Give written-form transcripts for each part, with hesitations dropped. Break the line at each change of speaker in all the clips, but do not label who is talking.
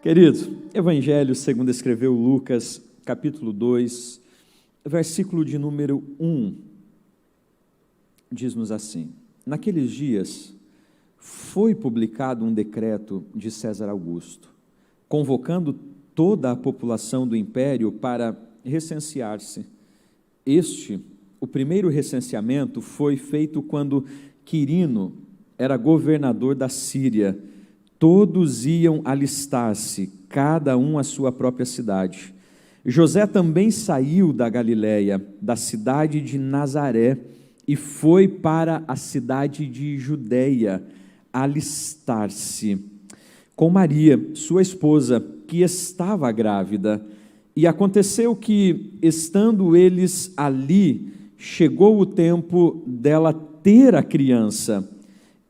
Queridos, Evangelho segundo escreveu Lucas, capítulo 2, versículo de número 1, diz-nos assim: naqueles dias foi publicado um decreto de César Augusto, convocando toda a população do império para recensear-se. O primeiro recenseamento foi feito quando Quirino era governador da Síria. Todos iam alistar-se, cada um à sua própria cidade. José também saiu da Galiléia, da cidade de Nazaré, e foi para a cidade de Judeia alistar-se com Maria, sua esposa, que estava grávida. E aconteceu que, estando eles ali, chegou o tempo dela ter a criança.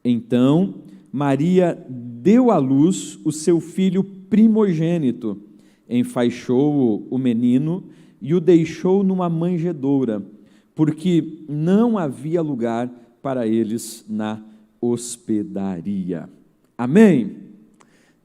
Então, Maria deu à luz o seu filho primogênito, enfaixou o menino e o deixou numa manjedoura, porque não havia lugar para eles na hospedaria. Amém?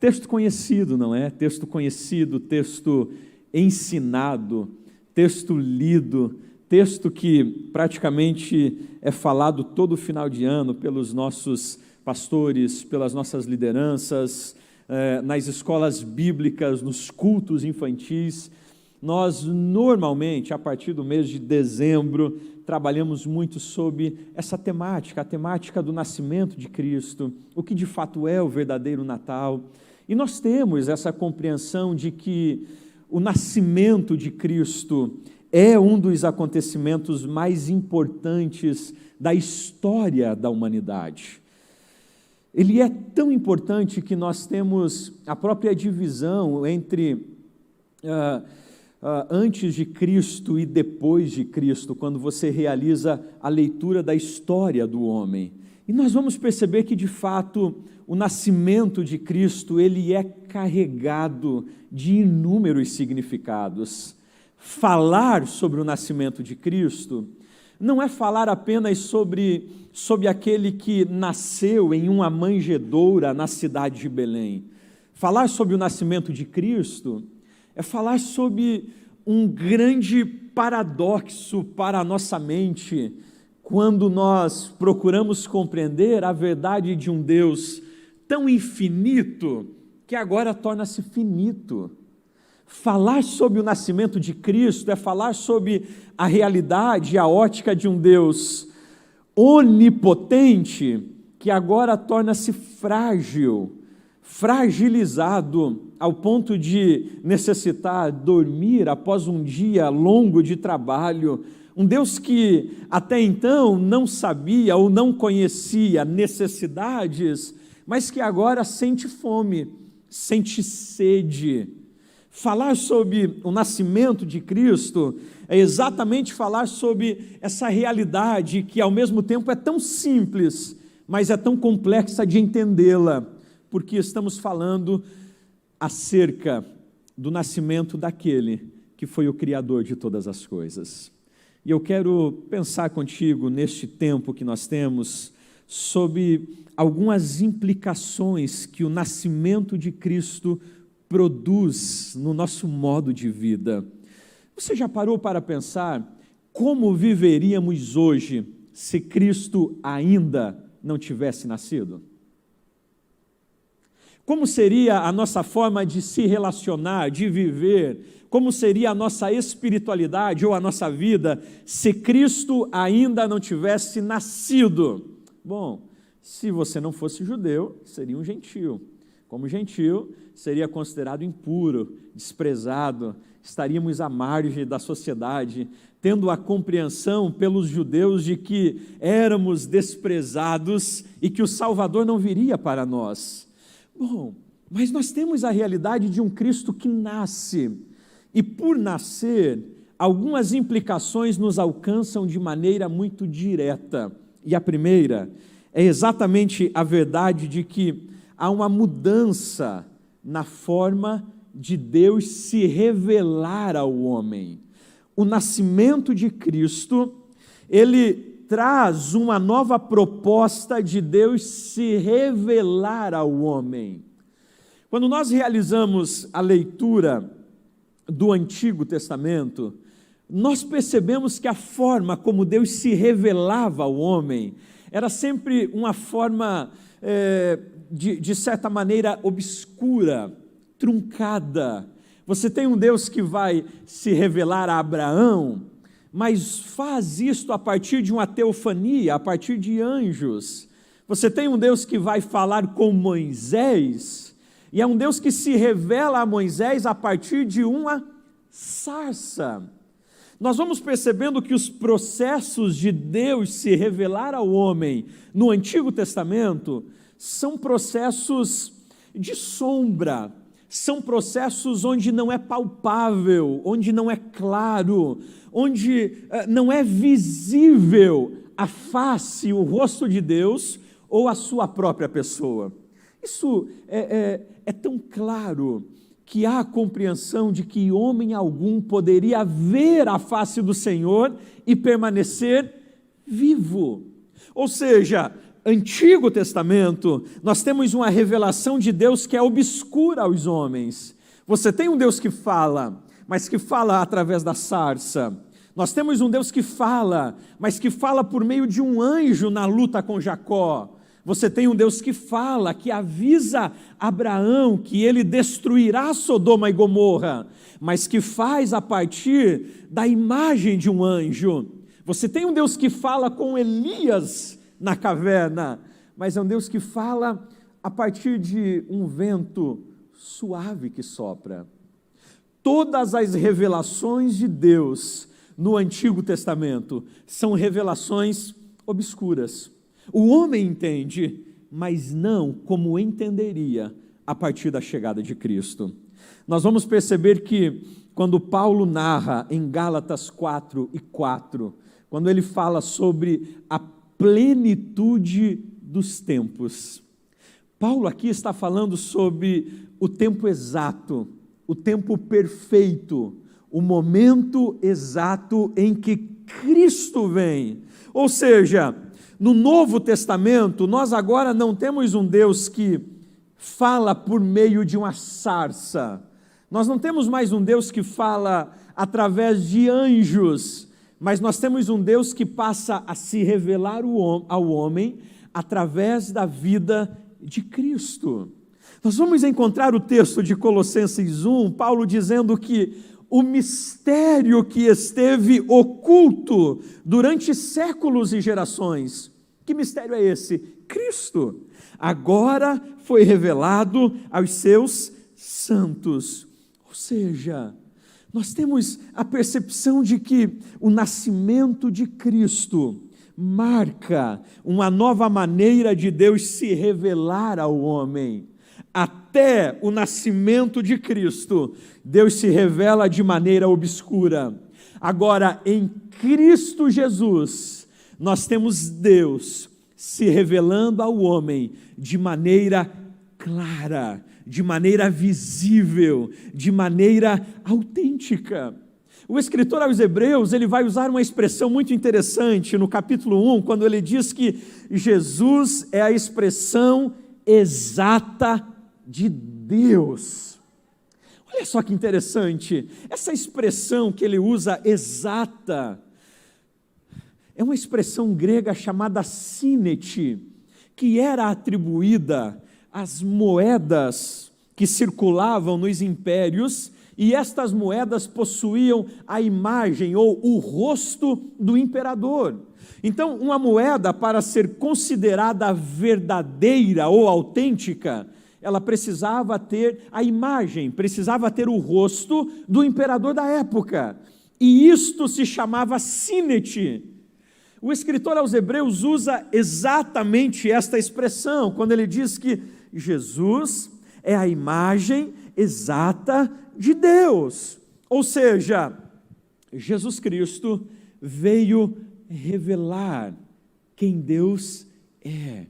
Texto conhecido, não é? Texto conhecido, texto ensinado, texto lido, texto que praticamente é falado todo final de ano pelos nossos pastores, pelas nossas lideranças, nas escolas bíblicas, nos cultos infantis. Nós normalmente, a partir do mês de dezembro, trabalhamos muito sobre essa temática, a temática do nascimento de Cristo, o que de fato é o verdadeiro Natal. E nós temos essa compreensão de que o nascimento de Cristo é um dos acontecimentos mais importantes da história da humanidade. Ele é tão importante que nós temos a própria divisão entre antes de Cristo e depois de Cristo, quando você realiza a leitura da história do homem. E nós vamos perceber que, de fato, o nascimento de Cristo, ele é carregado de inúmeros significados. Falar sobre o nascimento de Cristo não é falar apenas sobre aquele que nasceu em uma manjedoura na cidade de Belém. Falar sobre o nascimento de Cristo é falar sobre um grande paradoxo para a nossa mente, quando nós procuramos compreender a verdade de um Deus tão infinito que agora torna-se finito. Falar sobre o nascimento de Cristo é falar sobre a realidade, a ótica de um Deus onipotente, que agora torna-se frágil, fragilizado, ao ponto de necessitar dormir após um dia longo de trabalho. Um Deus que até então não sabia ou não conhecia necessidades, mas que agora sente fome, sente sede. Falar sobre o nascimento de Cristo é exatamente falar sobre essa realidade que ao mesmo tempo é tão simples, mas é tão complexa de entendê-la, porque estamos falando acerca do nascimento daquele que foi o Criador de todas as coisas. E eu quero pensar contigo neste tempo que nós temos sobre algumas implicações que o nascimento de Cristo produz no nosso modo de vida. Você já parou para pensar como viveríamos hoje se Cristo ainda não tivesse nascido? Como seria a nossa forma de se relacionar, de viver? Como seria a nossa espiritualidade ou a nossa vida se Cristo ainda não tivesse nascido? Bom, se você não fosse judeu, seria um gentio. Como gentio, seria considerado impuro, desprezado, estaríamos à margem da sociedade, tendo a compreensão pelos judeus de que éramos desprezados e que o Salvador não viria para nós. Bom, mas nós temos a realidade de um Cristo que nasce, e por nascer, algumas implicações nos alcançam de maneira muito direta. E a primeira é exatamente a verdade de que há uma mudança na forma de Deus se revelar ao homem. O nascimento de Cristo, ele traz uma nova proposta de Deus se revelar ao homem. Quando nós realizamos a leitura do Antigo Testamento, nós percebemos que a forma como Deus se revelava ao homem era sempre uma forma, de certa maneira, obscura, truncada. Você tem um Deus que vai se revelar a Abraão, mas faz isto a partir de uma teofania, a partir de anjos. Você tem um Deus que vai falar com Moisés, e é um Deus que se revela a Moisés a partir de uma sarça. Nós vamos percebendo que os processos de Deus se revelar ao homem no Antigo Testamento são processos de sombra, são processos onde não é palpável, onde não é claro, onde não é visível a face, o rosto de Deus ou a sua própria pessoa. Isso é tão claro que há a compreensão de que homem algum poderia ver a face do Senhor e permanecer vivo. Ou seja, Antigo Testamento, nós temos uma revelação de Deus que é obscura aos homens. Você tem um Deus que fala, mas que fala através da sarça. Nós temos um Deus que fala, mas que fala por meio de um anjo na luta com Jacó. Você tem um Deus que fala, que avisa Abraão que ele destruirá Sodoma e Gomorra, mas que faz a partir da imagem de um anjo. Você tem um Deus que fala com Elias na caverna, mas é um Deus que fala a partir de um vento suave que sopra. Todas as revelações de Deus no Antigo Testamento são revelações obscuras. O homem entende, mas não como entenderia a partir da chegada de Cristo. Nós vamos perceber que quando Paulo narra em Gálatas 4:4, quando ele fala sobre a plenitude dos tempos, Paulo aqui está falando sobre o tempo exato, o tempo perfeito, o momento exato em que Cristo vem. Ou seja, no Novo Testamento, nós agora não temos um Deus que fala por meio de uma sarça. Nós não temos mais um Deus que fala através de anjos, mas nós temos um Deus que passa a se revelar ao homem através da vida de Cristo. Nós vamos encontrar o texto de Colossenses 1, Paulo dizendo que o mistério que esteve oculto durante séculos e gerações. Que mistério é esse? Cristo. Agora foi revelado aos seus santos. Ou seja, nós temos a percepção de que o nascimento de Cristo marca uma nova maneira de Deus se revelar ao homem. Até o nascimento de Cristo, Deus se revela de maneira obscura. Agora, em Cristo Jesus, nós temos Deus se revelando ao homem de maneira clara, de maneira visível, de maneira autêntica. O escritor aos Hebreus, ele vai usar uma expressão muito interessante no capítulo 1, quando ele diz que Jesus é a expressão exata de Deus. Olha só que interessante, essa expressão que ele usa, exata, é uma expressão grega chamada sínete, que era atribuída às moedas que circulavam nos impérios, e estas moedas possuíam a imagem ou o rosto do imperador. Então, uma moeda, para ser considerada verdadeira ou autêntica, ela precisava ter a imagem, precisava ter o rosto do imperador da época, e isto se chamava sínete. O escritor aos Hebreus usa exatamente esta expressão, quando ele diz que Jesus é a imagem exata de Deus. Ou seja, Jesus Cristo veio revelar quem Deus é.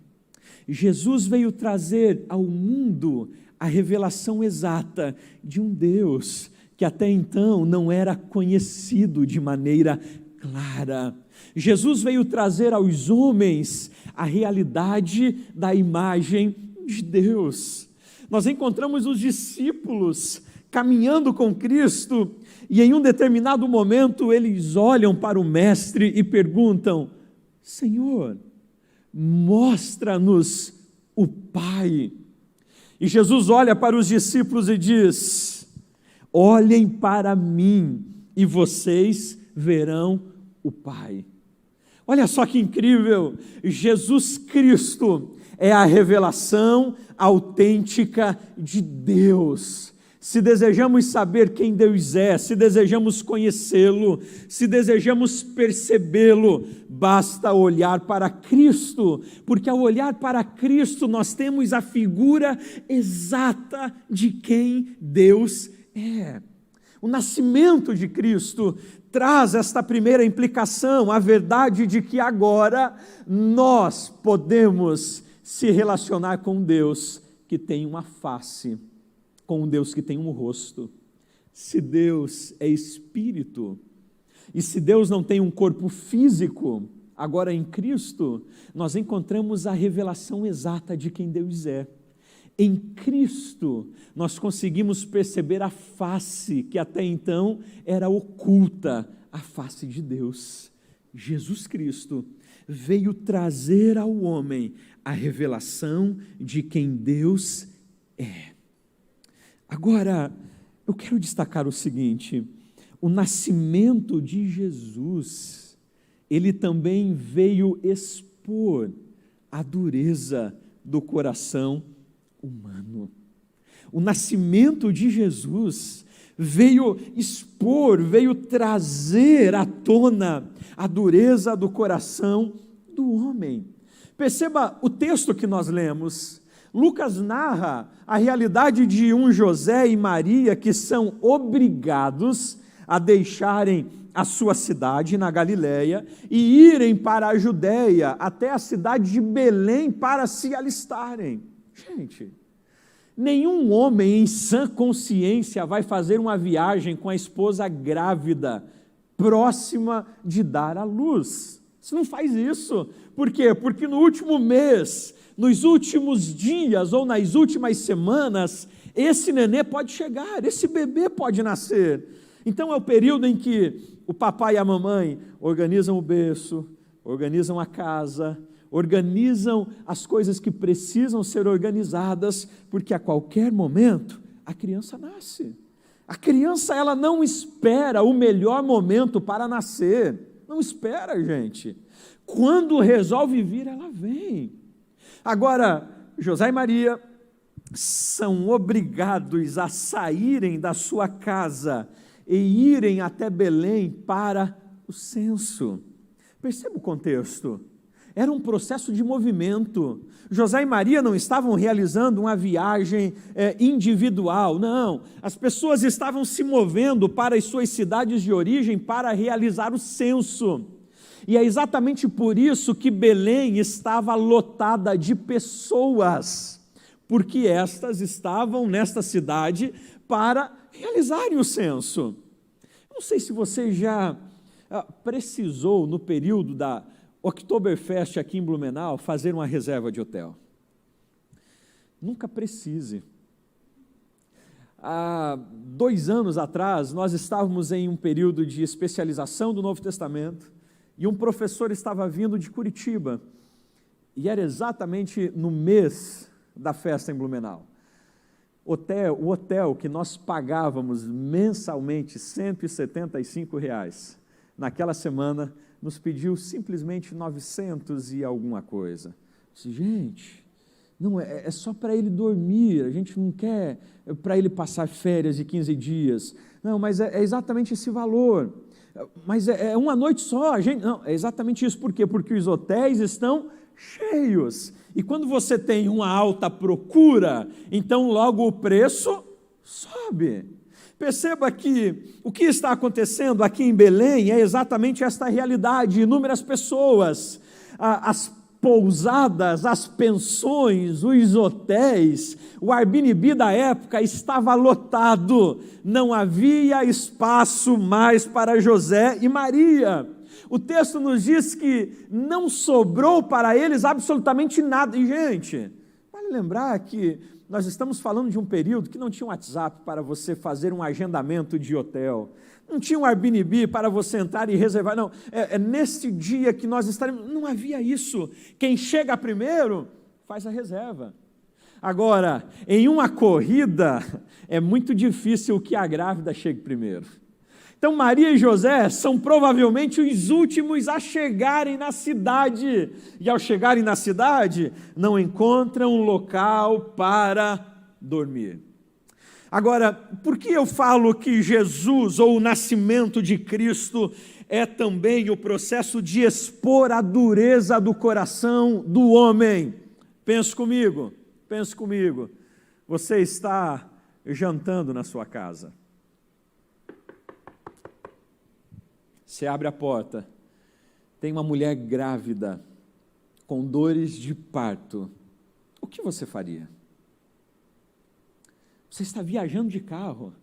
Jesus veio trazer ao mundo a revelação exata de um Deus que até então não era conhecido de maneira clara. Jesus veio trazer aos homens a realidade da imagem de Deus. nós encontramos os discípulos caminhando com Cristo, e em um determinado momento eles olham para o Mestre e perguntam: Senhor, mostra-nos o Pai. E Jesus olha para os discípulos e diz: olhem para mim e vocês verão o Pai. Olha só que incrível, Jesus Cristo é a revelação autêntica de Deus. Se desejamos saber quem Deus é, se desejamos conhecê-lo, se desejamos percebê-lo, basta olhar para Cristo, porque ao olhar para Cristo nós temos a figura exata de quem Deus é. O nascimento de Cristo traz esta primeira implicação, a verdade de que agora nós podemos se relacionar com Deus que tem uma face, com um Deus que tem um rosto. Se Deus é espírito, e se Deus não tem um corpo físico, agora em Cristo, nós encontramos a revelação exata de quem Deus é. Em Cristo, nós conseguimos perceber a face que até então era oculta, a face de Deus. Jesus Cristo veio trazer ao homem a revelação de quem Deus é. Agora, eu quero destacar o seguinte: o nascimento de Jesus, ele também veio expor a dureza do coração humano. O nascimento de Jesus veio expor, veio trazer à tona a dureza do coração do homem. Perceba o texto que nós lemos. Lucas narra a realidade de um José e Maria que são obrigados a deixarem a sua cidade na Galileia e irem para a Judéia, até a cidade de Belém, para se alistarem. Gente, nenhum homem em sã consciência vai fazer uma viagem com a esposa grávida, próxima de dar à luz. Você não faz isso. Por quê? Porque no último mês, nos últimos dias ou nas últimas semanas, esse nenê pode chegar, esse bebê pode nascer. Então é o período em que o papai e a mamãe organizam o berço, organizam a casa, organizam as coisas que precisam ser organizadas, porque a qualquer momento a criança nasce. A criança, ela não espera o melhor momento para nascer, não espera, gente. Quando resolve vir, ela vem. Agora, José e Maria são obrigados a saírem da sua casa e irem até Belém para o censo. Perceba o contexto. Era um processo de movimento. José e Maria não estavam realizando uma viagem individual, não. As pessoas estavam se movendo para as suas cidades de origem para realizar o censo. E é exatamente por isso que Belém estava lotada de pessoas, porque estas estavam nesta cidade para realizarem o censo. Não sei se você já precisou, no período da Oktoberfest aqui em Blumenau, fazer uma reserva de hotel. Nunca precise. Há 2 anos atrás, nós estávamos em um período de especialização do Novo Testamento, e um professor estava vindo de Curitiba, e era exatamente no mês da festa em Blumenau. O hotel que nós pagávamos mensalmente R$175, naquela semana nos pediu simplesmente 900 e alguma coisa. Disse, gente, não é só para ele dormir, a gente não quer para ele passar férias de 15 dias. Não, mas é exatamente esse valor. Mas é uma noite só, não, é exatamente isso. Por quê? Porque os hotéis estão cheios, e quando você tem uma alta procura, então logo o preço sobe. Perceba que o que está acontecendo aqui em Belém é exatamente esta realidade. Inúmeras pessoas, as pousadas, as pensões, os hotéis, o Airbnb da época estava lotado, não havia espaço mais para José e Maria. O texto nos diz que não sobrou para eles absolutamente nada. E, gente, vale lembrar que nós estamos falando de um período que não tinha um WhatsApp para você fazer um agendamento de hotel, não tinha um Airbnb para você entrar e reservar, não, é nesse dia que nós estaremos, não havia isso. Quem chega primeiro faz a reserva. Agora, em uma corrida, é muito difícil que a grávida chegue primeiro. Então, Maria e José são provavelmente os últimos a chegarem na cidade, e ao chegarem na cidade, não encontram um local para dormir. Agora, por que eu falo que Jesus, ou o nascimento de Cristo, é também o processo de expor a dureza do coração do homem? Pense comigo, você está jantando na sua casa. Você abre a porta, tem uma mulher grávida, com dores de parto. O que você faria? Você está viajando de carro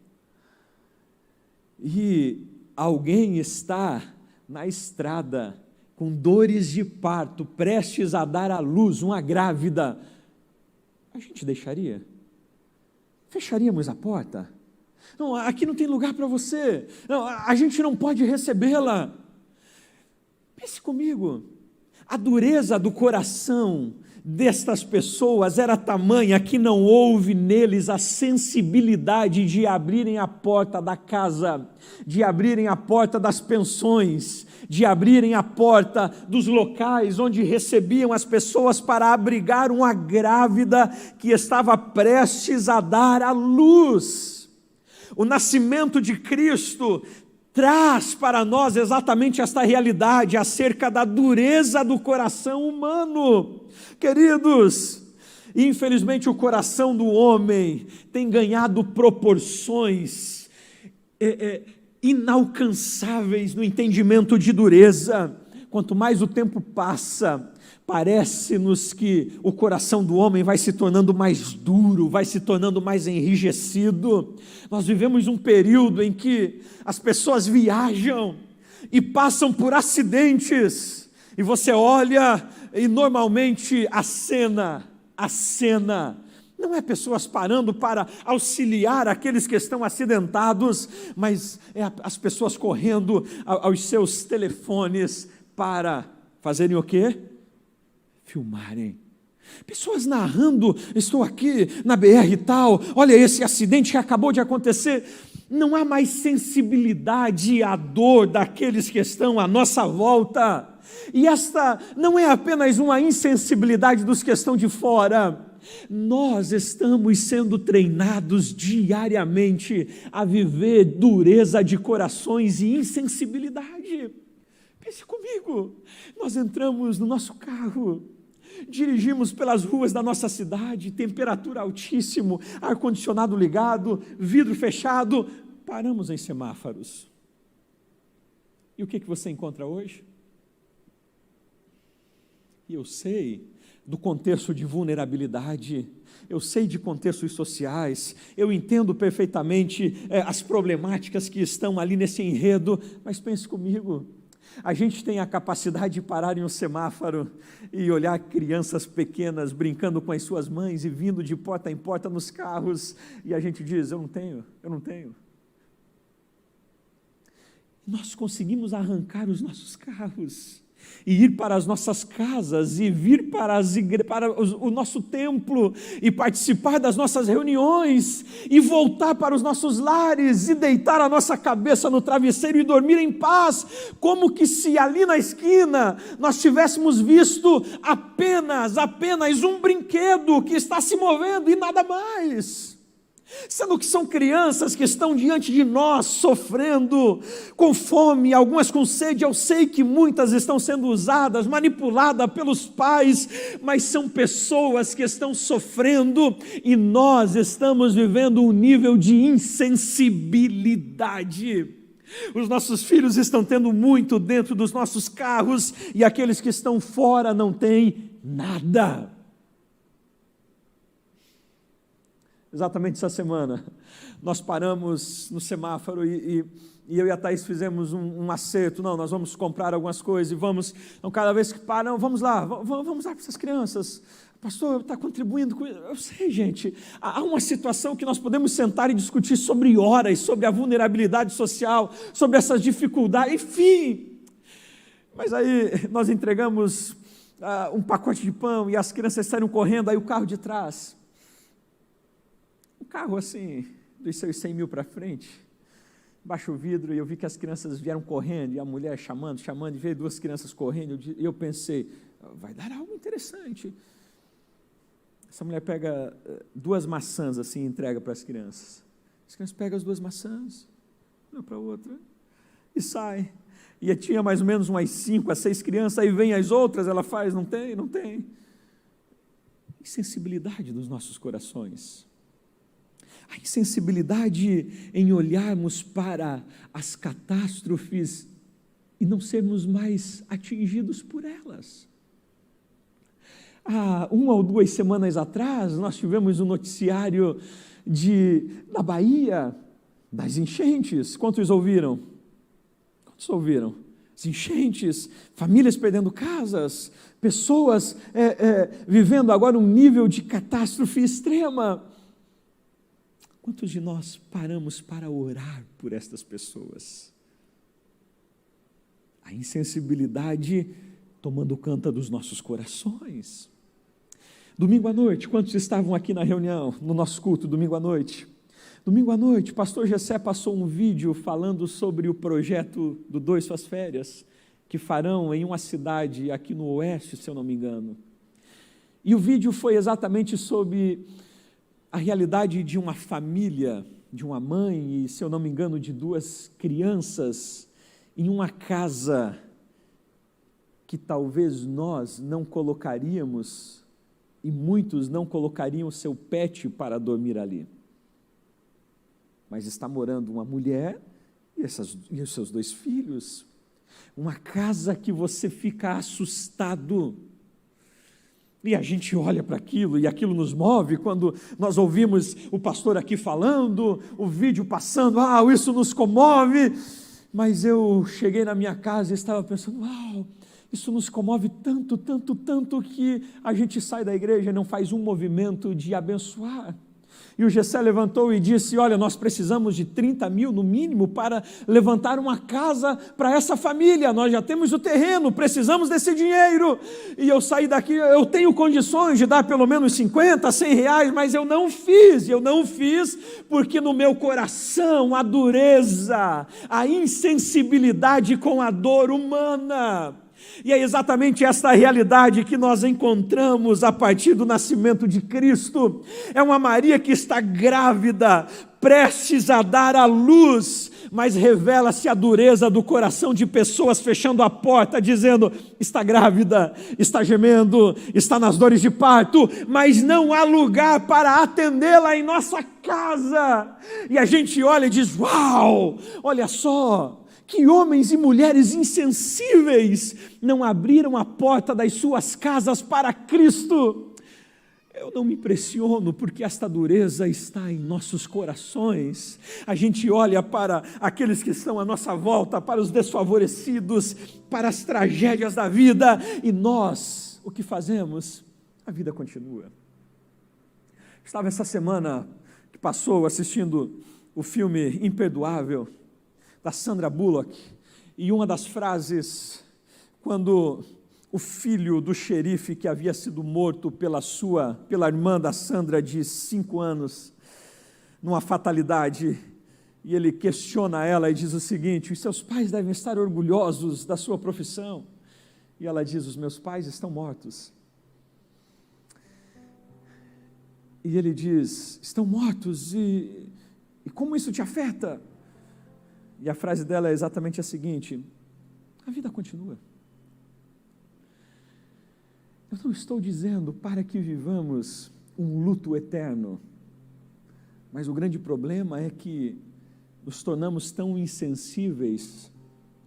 e alguém está na estrada com dores de parto, prestes a dar à luz, uma grávida. A gente deixaria? Fecharíamos a porta? Não, aqui não tem lugar para você. Não, a gente não pode recebê-la. Pense comigo, a dureza do coração destas pessoas era tamanha que não houve neles a sensibilidade de abrirem a porta da casa, de abrirem a porta das pensões, de abrirem a porta dos locais onde recebiam as pessoas para abrigar uma grávida que estava prestes a dar à luz. O nascimento de Cristo traz para nós exatamente esta realidade acerca da dureza do coração humano. Queridos, infelizmente o coração do homem tem ganhado proporções inalcançáveis no entendimento de dureza. Quanto mais o tempo passa, parece-nos que o coração do homem vai se tornando mais duro, vai se tornando mais enrijecido. Nós vivemos um período em que as pessoas viajam e passam por acidentes, e você olha e normalmente a cena não é pessoas parando para auxiliar aqueles que estão acidentados, mas é as pessoas correndo aos seus telefones para fazerem o quê? Filmarem. Pessoas narrando, estou aqui na BR e tal, olha esse acidente que acabou de acontecer. Não há mais sensibilidade à dor daqueles que estão à nossa volta. E esta não é apenas uma insensibilidade dos que estão de fora. Nós estamos sendo treinados diariamente a viver dureza de corações e insensibilidade. Pense comigo, nós entramos no nosso carro, dirigimos pelas ruas da nossa cidade, temperatura altíssima, ar-condicionado ligado, vidro fechado, paramos em semáforos. E o que você encontra hoje? E eu sei do contexto de vulnerabilidade, eu sei de contextos sociais, eu entendo perfeitamente as problemáticas que estão ali nesse enredo, mas pense comigo, a gente tem a capacidade de parar em um semáforo e olhar crianças pequenas brincando com as suas mães e vindo de porta em porta nos carros, e a gente diz, eu não tenho. Nós conseguimos arrancar os nossos carros e ir para as nossas casas, e vir para o nosso templo, e participar das nossas reuniões, e voltar para os nossos lares, e deitar a nossa cabeça no travesseiro e dormir em paz, como que se ali na esquina nós tivéssemos visto apenas um brinquedo que está se movendo e nada mais. Sendo que são crianças que estão diante de nós sofrendo, com fome, algumas com sede. Eu sei que muitas estão sendo usadas, manipuladas pelos pais, mas são pessoas que estão sofrendo, e nós estamos vivendo um nível de insensibilidade. Os nossos filhos estão tendo muito dentro dos nossos carros, e aqueles que estão fora não têm nada. Exatamente essa semana, nós paramos no semáforo e eu e a Thaís fizemos um acerto. Não, nós vamos comprar algumas coisas e vamos, então cada vez que param, vamos lá para essas crianças. Pastor, está contribuindo com isso. Eu sei, gente, há uma situação que nós podemos sentar e discutir sobre horas, sobre a vulnerabilidade social, sobre essas dificuldades, enfim. Mas aí nós entregamos um pacote de pão e as crianças saíram correndo, aí o carro de trás, um carro assim, dos seus 100 mil para frente, baixa o vidro e eu vi que as crianças vieram correndo e a mulher chamando, e veio 2 crianças correndo e eu pensei, vai dar algo interessante. Essa mulher pega 2 maçãs assim e entrega para as crianças. As crianças pegam as 2 maçãs, uma para a outra, e sai. E tinha mais ou menos umas 5 a 6 crianças, aí vem as outras, ela faz, não tem. Insensibilidade dos nossos corações. A insensibilidade em olharmos para as catástrofes e não sermos mais atingidos por elas. Há 1 ou 2 semanas atrás, nós tivemos um noticiário da Bahia, das enchentes. Quantos ouviram? As enchentes, famílias perdendo casas, pessoas vivendo agora um nível de catástrofe extrema. Quantos de nós paramos para orar por estas pessoas? A insensibilidade tomando conta dos nossos corações. Domingo à noite, quantos estavam aqui na reunião, no nosso culto, domingo à noite? Domingo à noite, o pastor Gessé passou um vídeo falando sobre o projeto do 2 Suas Férias, que farão em uma cidade aqui no oeste, se eu não me engano. E o vídeo foi exatamente sobre a realidade de uma família, de uma mãe e, se eu não me engano, de 2 crianças, em uma casa que talvez nós não colocaríamos, e muitos não colocariam o seu pet para dormir ali. Mas está morando uma mulher e os seus 2 filhos. Uma casa que você fica assustado. E a gente olha para aquilo, e aquilo nos move, quando nós ouvimos o pastor aqui falando, o vídeo passando, isso nos comove. Mas eu cheguei na minha casa e estava pensando, isso nos comove tanto, que a gente sai da igreja e não faz um movimento de abençoar. E o Gessé levantou e disse, olha, nós precisamos de 30 mil no mínimo para levantar uma casa para essa família, nós já temos o terreno, precisamos desse dinheiro. E eu saí daqui, eu tenho condições de dar pelo menos 50, 100 reais, mas eu não fiz porque no meu coração a dureza, a insensibilidade com a dor humana. E é exatamente esta realidade que nós encontramos a partir do nascimento de Cristo. É uma Maria que está grávida, prestes a dar à luz, mas revela-se a dureza do coração de pessoas fechando a porta, dizendo, está grávida, está gemendo, está nas dores de parto, mas não há lugar para atendê-la em nossa casa. E a gente olha e diz, uau, olha só, que homens e mulheres insensíveis não abriram a porta das suas casas para Cristo. Eu não me impressiono, porque esta dureza está em nossos corações. A gente olha para aqueles que estão à nossa volta, para os desfavorecidos, para as tragédias da vida, e nós, o que fazemos? A vida continua. Estava essa semana que passou assistindo o filme Imperdoável, da Sandra Bullock, e uma das frases, quando o filho do xerife que havia sido morto pela irmã da Sandra de 5 anos, numa fatalidade, e ele questiona ela e diz o seguinte, os seus pais devem estar orgulhosos da sua profissão, e ela diz, os meus pais estão mortos. E ele diz, estão mortos, e como isso te afeta? E a frase dela é exatamente a seguinte, a vida continua. Eu não estou dizendo para que vivamos um luto eterno, mas o grande problema é que nos tornamos tão insensíveis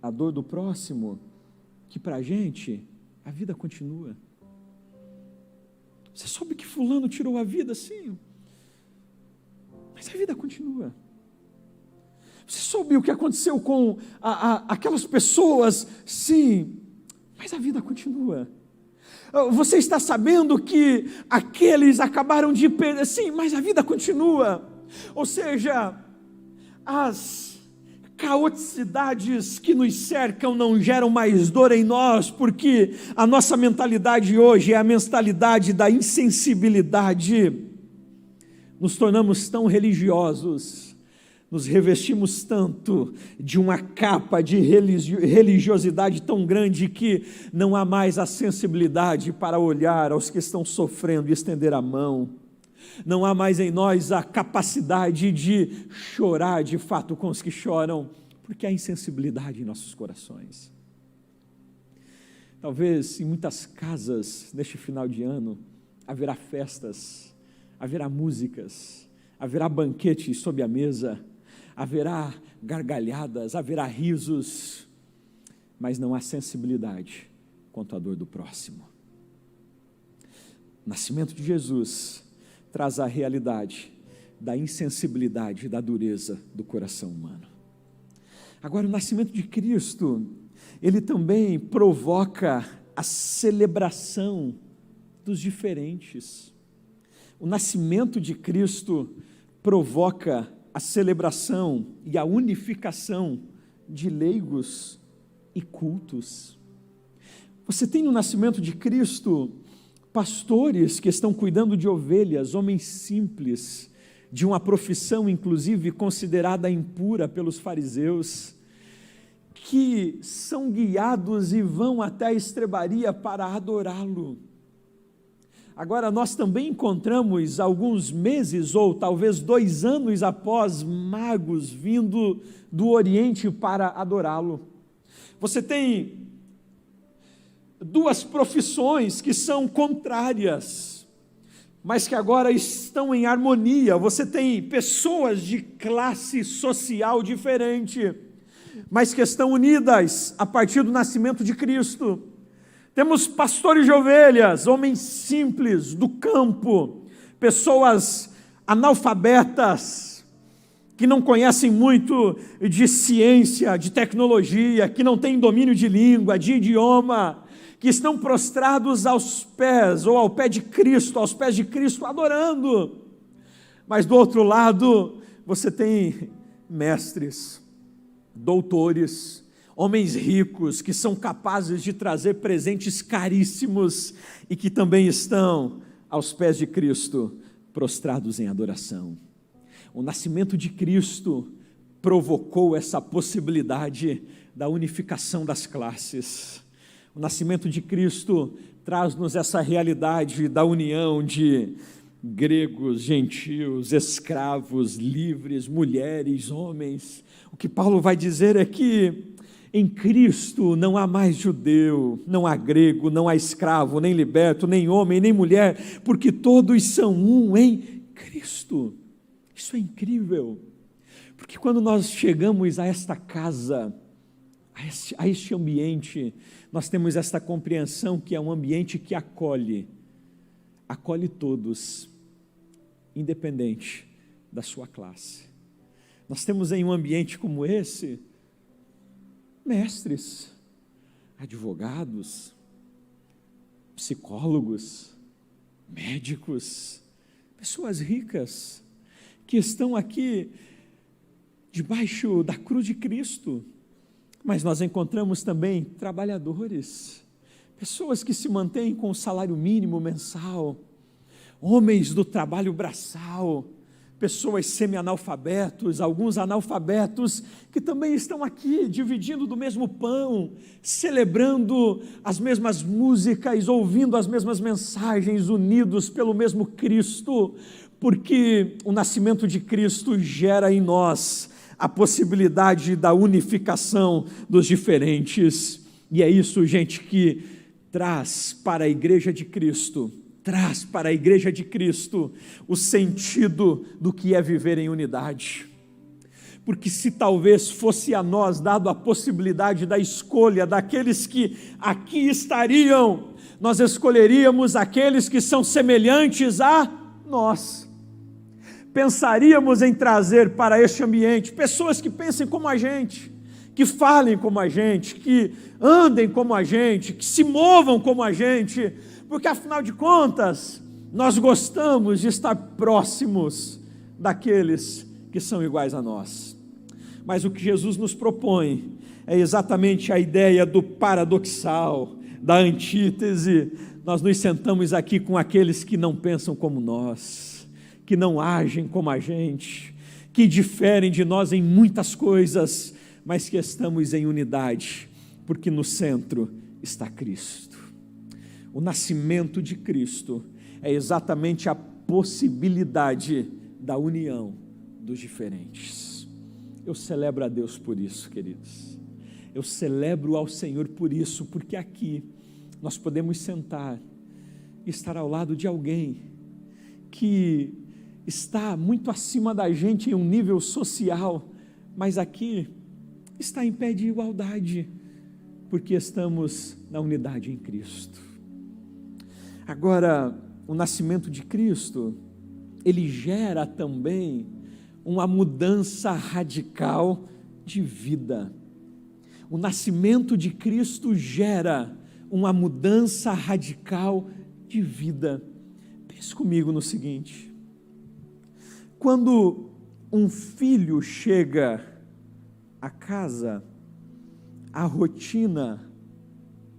à dor do próximo, que para a gente, a vida continua. Você soube que fulano tirou a vida? Sim. mas a vida continua. Você soube o que aconteceu com aquelas pessoas? Sim, mas a vida continua. Você está sabendo que aqueles acabaram de perder? Sim, mas a vida continua. Ou seja, as caoticidades que nos cercam não geram mais dor em nós, porque a nossa mentalidade hoje é a mentalidade da insensibilidade. Nos tornamos tão religiosos, nos revestimos tanto de uma capa de religiosidade tão grande que não há mais a sensibilidade para olhar aos que estão sofrendo e estender a mão. Não há mais em nós a capacidade de chorar de fato com os que choram, porque há insensibilidade em nossos corações. Talvez em muitas casas, neste final de ano, haverá festas, haverá músicas, haverá banquetes sob a mesa, haverá gargalhadas, haverá risos, mas não há sensibilidade quanto à dor do próximo. O nascimento de Jesus traz a realidade da insensibilidade, da dureza do coração humano. Agora, o nascimento de Cristo, ele também provoca a celebração dos diferentes. O nascimento de Cristo provoca a celebração e a unificação de leigos e cultos. Você tem no nascimento de Cristo pastores que estão cuidando de ovelhas, homens simples, de uma profissão inclusive considerada impura pelos fariseus, que são guiados e vão até a estrebaria para adorá-lo. Agora, nós também encontramos alguns meses, ou talvez 2 anos após, magos vindo do Oriente para adorá-lo. Você tem 2 profissões que são contrárias, mas que agora estão em harmonia. Você tem pessoas de classe social diferente, mas que estão unidas a partir do nascimento de Cristo. Temos pastores de ovelhas, homens simples do campo, pessoas analfabetas, que não conhecem muito de ciência, de tecnologia, que não têm domínio de língua, de idioma, que estão prostrados aos pés, ou ao pé de Cristo, aos pés de Cristo, adorando. Mas do outro lado, você tem mestres, doutores, homens ricos, que são capazes de trazer presentes caríssimos, e que também estão aos pés de Cristo, prostrados em adoração. O nascimento de Cristo provocou essa possibilidade da unificação das classes. O nascimento de Cristo traz-nos essa realidade da união de gregos, gentios, escravos, livres, mulheres, homens. O que Paulo vai dizer é que em Cristo não há mais judeu, não há grego, não há escravo, nem liberto, nem homem, nem mulher, porque todos são um em Cristo. Isso é incrível, porque quando nós chegamos a esta casa, a este ambiente, nós temos esta compreensão que é um ambiente que acolhe todos, independente da sua classe. Nós temos em um ambiente como esse, mestres, advogados, psicólogos, médicos, pessoas ricas, que estão aqui debaixo da cruz de Cristo. Mas nós encontramos também trabalhadores, pessoas que se mantêm com o salário mínimo mensal, homens do trabalho braçal, pessoas semi-analfabetos, alguns analfabetos, que também estão aqui dividindo do mesmo pão, celebrando as mesmas músicas, ouvindo as mesmas mensagens, unidos pelo mesmo Cristo, porque o nascimento de Cristo gera em nós a possibilidade da unificação dos diferentes, e é isso, gente, que traz para a igreja de Cristo, o sentido do que é viver em unidade. Porque se talvez fosse a nós dado a possibilidade da escolha daqueles que aqui estariam, nós escolheríamos aqueles que são semelhantes a nós. pensaríamos em trazer para este ambiente pessoas que pensem como a gente, que falem como a gente, que andem como a gente, que se movam como a gente, porque afinal de contas, nós gostamos de estar próximos daqueles que são iguais a nós. Mas o que Jesus nos propõe é exatamente a ideia do paradoxal, da antítese. Nós nos sentamos aqui com aqueles que não pensam como nós, que não agem como a gente, que diferem de nós em muitas coisas, mas que estamos em unidade, porque no centro está Cristo. O nascimento de Cristo é exatamente a possibilidade da união dos diferentes. Eu celebro a Deus por isso, queridos. Eu celebro ao Senhor por isso, porque aqui nós podemos sentar e estar ao lado de alguém que está muito acima da gente em um nível social, mas aqui está em pé de igualdade, porque estamos na unidade em Cristo. Agora, o nascimento de Cristo, ele gera também uma mudança radical de vida. O nascimento de Cristo gera uma mudança radical de vida. Pense comigo no seguinte: quando um filho chega a casa, a rotina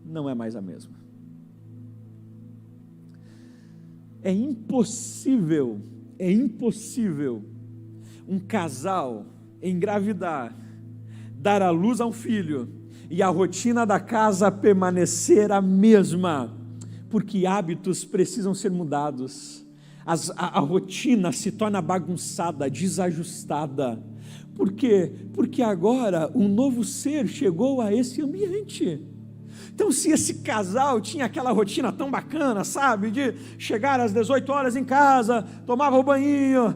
não é mais a mesma. É impossível um casal engravidar, dar à luz a um filho e a rotina da casa permanecer a mesma, porque hábitos precisam ser mudados, a rotina se torna bagunçada, desajustada. Por quê? Porque agora um novo ser chegou a esse ambiente. Então, se esse casal tinha aquela rotina tão bacana, sabe, de chegar às 18 horas em casa, tomava o banho,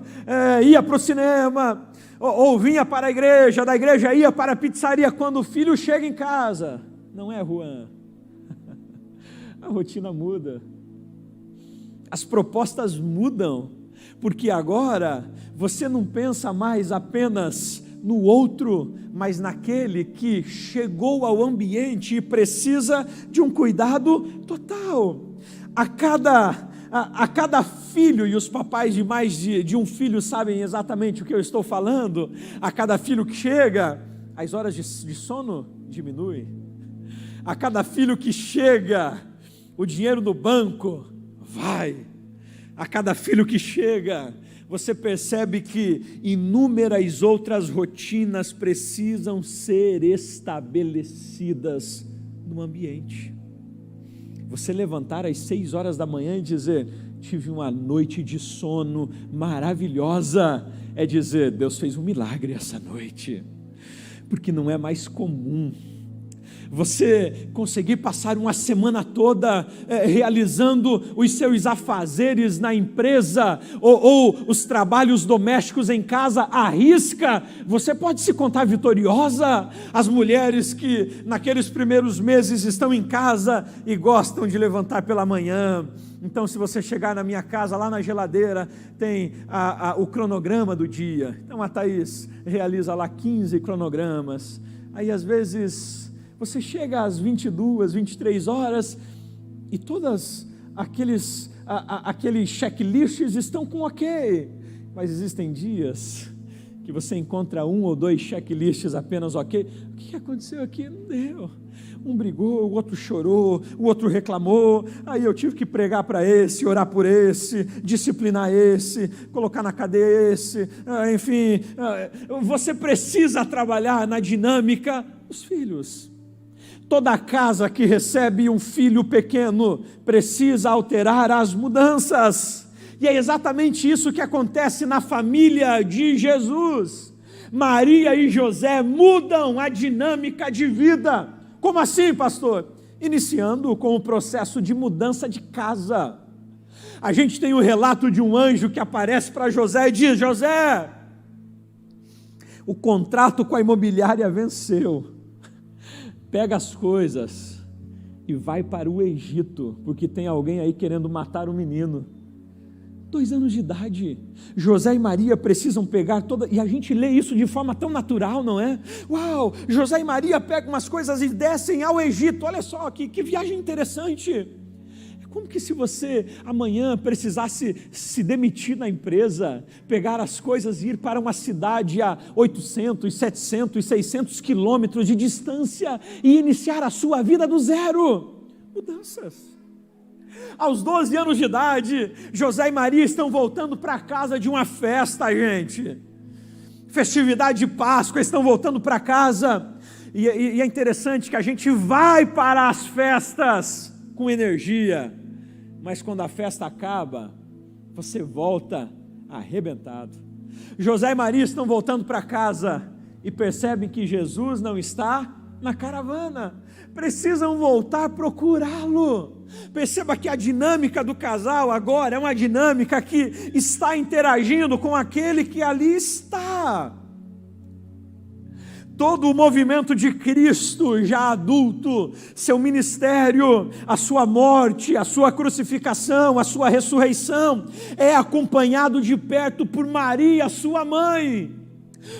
ia para o cinema, ou vinha para a igreja, da igreja ia para a pizzaria, quando o filho chega em casa, não é, Juan? A rotina muda, as propostas mudam, porque agora você não pensa mais apenas no outro, mas naquele que chegou ao ambiente e precisa de um cuidado total. A cada filho, e os papais de mais de um filho sabem exatamente o que eu estou falando, a cada filho que chega, as horas de sono diminuem. A cada filho que chega, o dinheiro no banco vai. A cada filho que chega, você percebe que inúmeras outras rotinas precisam ser estabelecidas no ambiente. Você levantar às 6 horas da manhã e dizer, tive uma noite de sono maravilhosa, é dizer, Deus fez um milagre essa noite, porque não é mais comum. Você conseguir passar uma semana toda realizando os seus afazeres na empresa ou os trabalhos domésticos em casa à risca, você pode se contar vitoriosa. As mulheres que naqueles primeiros meses estão em casa e gostam de levantar pela manhã. Então, se você chegar na minha casa, lá na geladeira tem o cronograma do dia. Então a Thaís realiza lá 15 cronogramas. Aí às vezes você chega às 22, 23 horas e todas aqueles checklists estão com ok, mas existem dias que você encontra 1 ou 2 checklists apenas ok. O que aconteceu aqui? Não deu. Um brigou, o outro chorou, o outro reclamou, aí eu tive que pregar para esse, orar por esse, disciplinar esse, colocar na cadeia esse, enfim, você precisa trabalhar na dinâmica dos filhos. Toda casa que recebe um filho pequeno precisa alterar as mudanças, e é exatamente isso que acontece na família de Jesus. Maria e José mudam a dinâmica de vida. Como assim, pastor? Iniciando com o processo de mudança de casa. A gente tem o relato de um anjo que aparece para José e diz, José, o contrato com a imobiliária venceu, pega as coisas e vai para o Egito, porque tem alguém aí querendo matar o menino. 2 anos de idade, José e Maria precisam pegar e a gente lê isso de forma tão natural, não é? Uau, José e Maria pegam umas coisas e descem ao Egito, olha só, que viagem interessante. É como que se você amanhã precisasse se demitir na empresa, pegar as coisas e ir para uma cidade a 800, 700, 600 quilômetros de distância e iniciar a sua vida do zero. Mudanças. Aos 12 anos de idade, José e Maria estão voltando para casa de uma festa, gente. Festividade de Páscoa, estão voltando para casa. E é interessante que a gente vai para as festas com energia, mas quando a festa acaba, você volta arrebentado. José e Maria estão voltando para casa e percebem que Jesus não está na caravana. Precisam voltar a procurá-lo. Perceba que a dinâmica do casal agora é uma dinâmica que está interagindo com aquele que ali está. Todo o movimento de Cristo, já adulto, seu ministério, a sua morte, a sua crucificação, a sua ressurreição, é acompanhado de perto por Maria, sua mãe.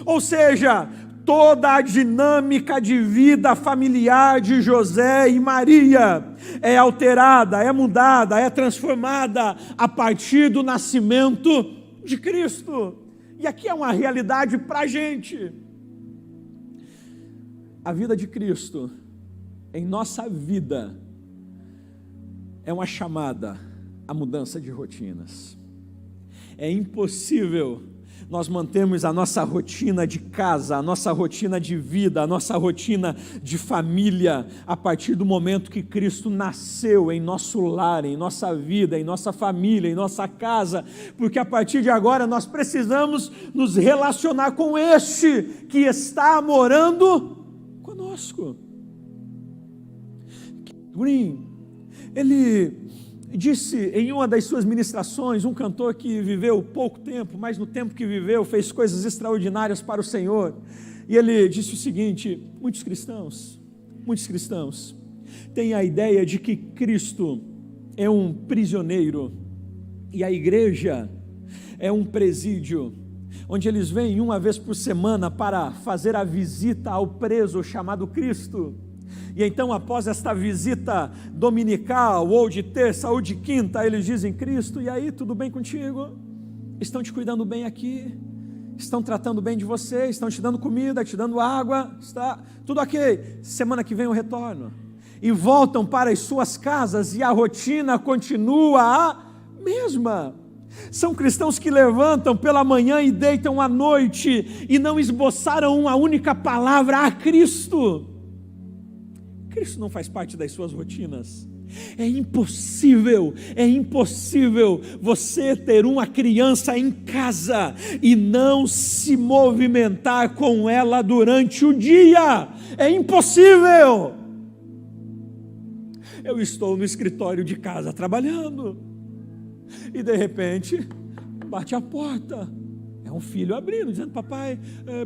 Ou seja, toda a dinâmica de vida familiar de José e Maria é alterada, é mudada, é transformada a partir do nascimento de Cristo. E aqui é uma realidade para a gente. A vida de Cristo em nossa vida é uma chamada à mudança de rotinas. É impossível nós mantemos a nossa rotina de casa, a nossa rotina de vida, a nossa rotina de família, a partir do momento que Cristo nasceu em nosso lar, em nossa vida, em nossa família, em nossa casa, porque a partir de agora nós precisamos nos relacionar com este que está morando conosco. Green, ele disse em uma das suas ministrações, um cantor que viveu pouco tempo, mas no tempo que viveu fez coisas extraordinárias para o Senhor, e ele disse o seguinte: muitos cristãos têm a ideia de que Cristo é um prisioneiro e a igreja é um presídio, onde eles vêm uma vez por semana para fazer a visita ao preso chamado Cristo. E então, após esta visita dominical, ou de terça, ou de quinta, eles dizem: Cristo, e aí, tudo bem contigo? Estão te cuidando bem aqui? Estão tratando bem de você? Estão te dando comida, te dando água? Está tudo ok? Semana que vem eu retorno. E voltam para as suas casas e a rotina continua a mesma. São cristãos que levantam pela manhã e deitam à noite e não esboçaram uma única palavra a Cristo. Cristo não faz parte das suas rotinas. É impossível você ter uma criança em casa e não se movimentar com ela durante o dia. É impossível. Eu estou no escritório de casa trabalhando e de repente bate a porta. É um filho abrindo, dizendo: papai,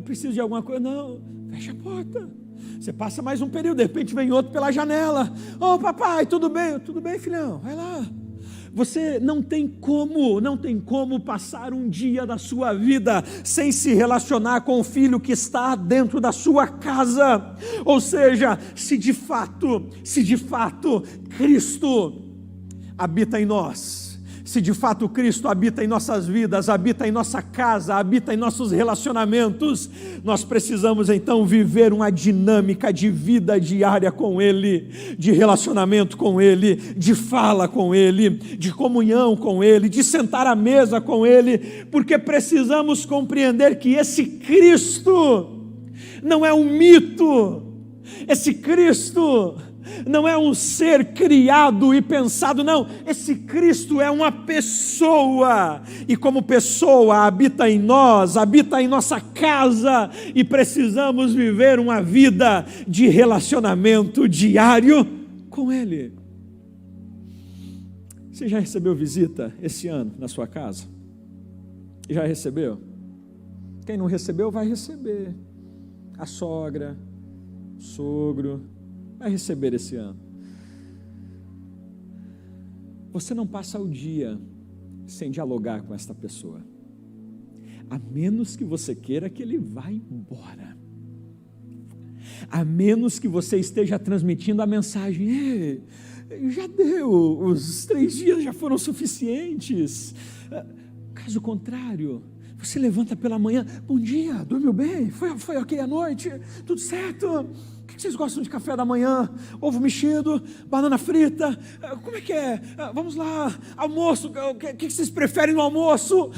preciso de alguma coisa. Não, fecha a porta. Você passa mais um período, de repente vem outro pela janela. Ô papai, tudo bem? Tudo bem, filhão? Vai lá. Você não tem como passar um dia da sua vida sem se relacionar com o filho que está dentro da sua casa. Ou seja, se de fato Cristo habita em nós, se de fato Cristo habita em nossas vidas, habita em nossa casa, habita em nossos relacionamentos, nós precisamos então viver uma dinâmica de vida diária com Ele, de relacionamento com Ele, de fala com Ele, de comunhão com Ele, de sentar à mesa com Ele, porque precisamos compreender que esse Cristo não é um mito, esse Cristo não é um ser criado e pensado, não. Esse Cristo é uma pessoa, e como pessoa habita em nós, habita em nossa casa, e precisamos viver uma vida de relacionamento diário com Ele. Você já recebeu visita esse ano na sua casa? Já recebeu? Quem não recebeu vai receber. A sogra, o sogro vai receber esse ano. Você não passa o dia sem dialogar com esta pessoa, a menos que você queira que ele vá embora, a menos que você esteja transmitindo a mensagem: ei, já deu, os 3 dias já foram suficientes. Caso contrário, você levanta pela manhã: bom dia, dormiu bem? Foi ok à noite? Tudo certo? O que vocês gostam de café da manhã? Ovo mexido? Banana frita? Como é que é? Vamos lá, almoço, o que vocês preferem no almoço?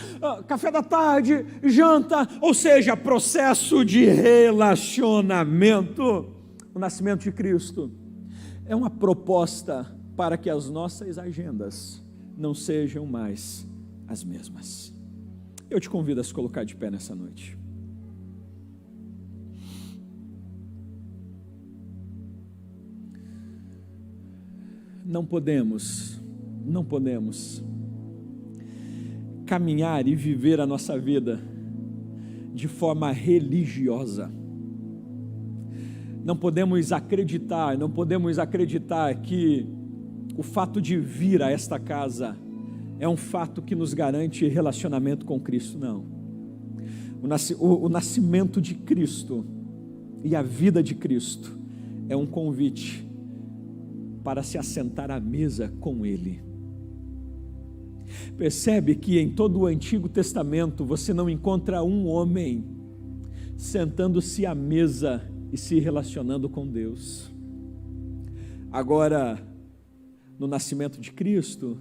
Café da tarde? Janta? Ou seja, processo de relacionamento. O nascimento de Cristo é uma proposta para que as nossas agendas não sejam mais as mesmas. Eu te convido a se colocar de pé nessa noite. Não podemos caminhar e viver a nossa vida de forma religiosa. Não podemos acreditar que o fato de vir a esta casa é um fato que nos garante relacionamento com Cristo. Não. O nascimento de Cristo e a vida de Cristo é um convite para se assentar à mesa com Ele. Percebe que em todo o Antigo Testamento você não encontra um homem sentando-se à mesa e se relacionando com Deus. Agora, no nascimento de Cristo,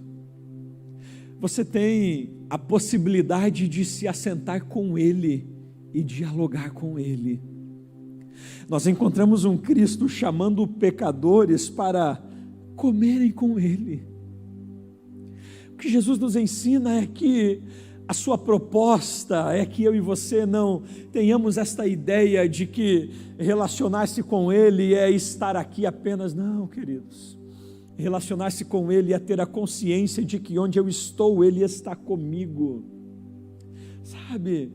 você tem a possibilidade de se assentar com Ele e dialogar com Ele. Nós encontramos um Cristo chamando pecadores para comerem com Ele. O que Jesus nos ensina é que a sua proposta é que eu e você não tenhamos esta ideia de que relacionar-se com Ele é estar aqui apenas. Não, queridos. Relacionar-se com Ele é ter a consciência de que onde eu estou, Ele está comigo. Sabe?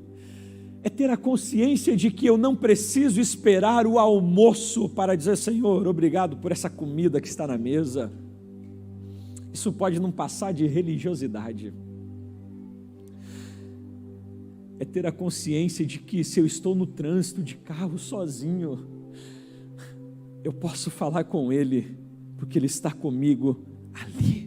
É ter a consciência de que eu não preciso esperar o almoço para dizer: Senhor, obrigado por essa comida que está na mesa. Isso pode não passar de religiosidade. É ter a consciência de que se eu estou no trânsito de carro sozinho, eu posso falar com Ele, porque Ele está comigo ali.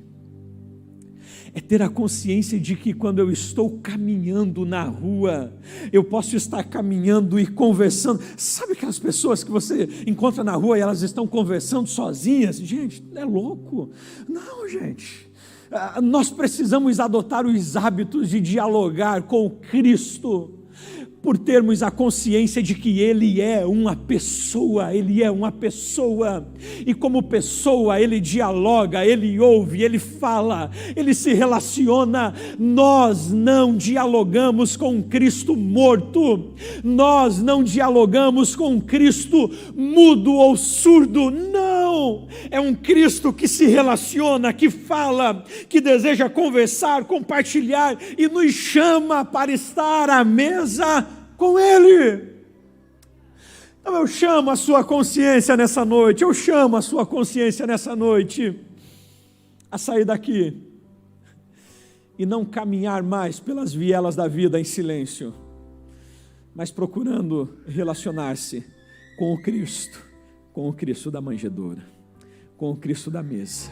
É ter a consciência de que quando eu estou caminhando na rua, eu posso estar caminhando e conversando. Sabe aquelas pessoas que você encontra na rua e elas estão conversando sozinhas? Gente, é louco. Não, gente. Nós precisamos adotar os hábitos de dialogar com Cristo, por termos a consciência de que Ele é uma pessoa, e como pessoa Ele dialoga, Ele ouve, Ele fala, Ele se relaciona. Nós não dialogamos com um Cristo morto, nós não dialogamos com um Cristo mudo ou surdo, não, é um Cristo que se relaciona, que fala, que deseja conversar, compartilhar e nos chama para estar à mesa com Ele. Então eu chamo a sua consciência nessa noite, a sair daqui e não caminhar mais pelas vielas da vida em silêncio, mas procurando relacionar-se com o Cristo da manjedoura, com o Cristo da mesa.